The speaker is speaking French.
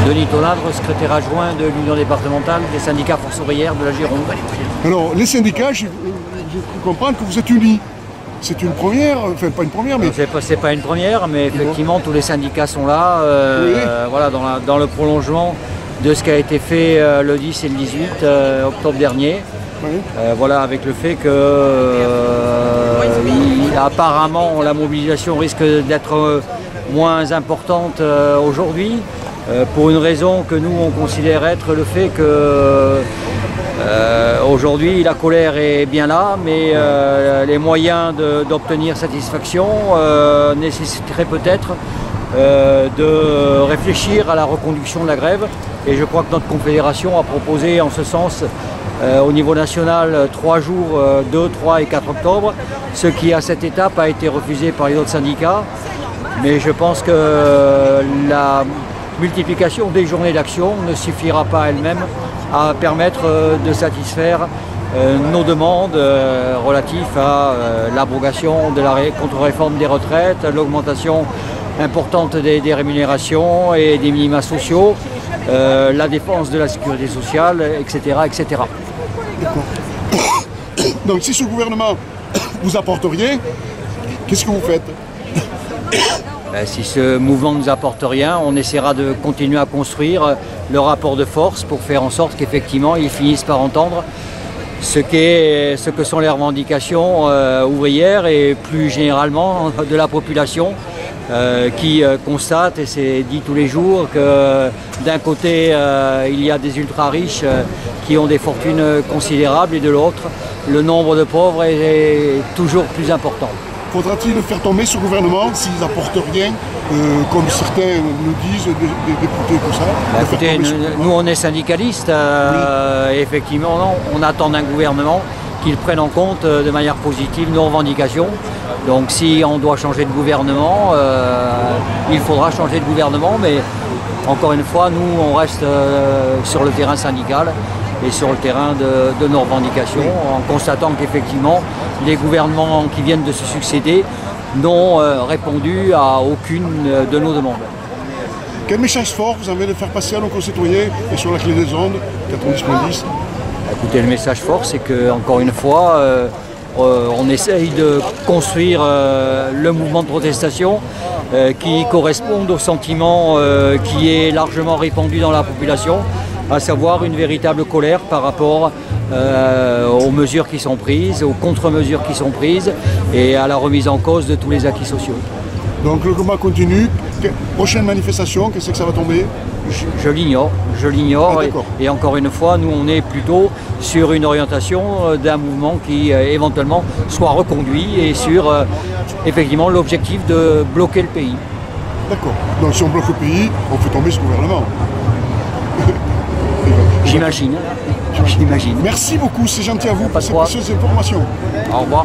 Denis Tolandre, secrétaire adjoint de l'Union départementale des syndicats force ouvrière de la Gironde. Alors, les syndicats, j'ai cru comprendre que vous êtes unis. C'est une première, enfin pas une première, mais... C'est pas une première, mais effectivement tous les syndicats sont là, voilà, dans le prolongement de ce qui a été fait le 10 et le 18 octobre dernier. Oui. Voilà, avec le fait que apparemment la mobilisation risque d'être moins importante aujourd'hui, pour une raison que nous on considère être le fait que aujourd'hui la colère est bien là, mais les moyens d'obtenir satisfaction nécessiteraient peut-être de réfléchir à la reconduction de la grève, et je crois que notre confédération a proposé en ce sens au niveau national 3 jours, 2, 3 et 4 octobre, ce qui à cette étape a été refusé par les autres syndicats. Mais je pense que la multiplication des journées d'action ne suffira pas elle-même à permettre de satisfaire nos demandes relatives à l'abrogation de la contre-réforme des retraites, l'augmentation importante des rémunérations et des minima sociaux, la défense de la sécurité sociale, etc. etc. Donc si ce gouvernement vous apporte rien, qu'est-ce que vous faites? Si ce mouvement ne nous apporte rien, on essaiera de continuer à construire le rapport de force pour faire en sorte qu'effectivement ils finissent par entendre ce que sont les revendications ouvrières et plus généralement de la population qui constate, et c'est dit tous les jours, que d'un côté il y a des ultra riches qui ont des fortunes considérables et de l'autre le nombre de pauvres est toujours plus important. Faudra-t-il faire tomber ce gouvernement s'ils n'apportent rien, comme certains nous disent, des députés, tout ça? Écoutez, nous on est syndicalistes, et effectivement on attend d'un gouvernement qu'il prenne en compte de manière positive nos revendications. Donc si on doit changer de gouvernement, il faudra changer de gouvernement, mais encore une fois, nous on reste sur le terrain syndical et sur le terrain de nos revendications, en constatant qu'effectivement les gouvernements qui viennent de se succéder n'ont répondu à aucune de nos demandes. Quel message fort vous avez de faire passer à nos concitoyens et sur la clé des ondes 90.10? Écoutez, le message fort, c'est que encore une fois, on essaye de construire le mouvement de protestation qui corresponde au sentiment qui est largement répandu dans la population, à savoir une véritable colère par rapport aux mesures qui sont prises, aux contre-mesures qui sont prises et à la remise en cause de tous les acquis sociaux. Donc le combat continue. Prochaine manifestation, qu'est-ce que ça va tomber? Je l'ignore, et encore une fois, nous on est plutôt sur une orientation d'un mouvement qui éventuellement soit reconduit et sur effectivement l'objectif de bloquer le pays. D'accord, donc si on bloque le pays, on fait tomber ce gouvernement. J'imagine. Merci beaucoup, c'est gentil à vous pour ces précieuses informations. Au revoir.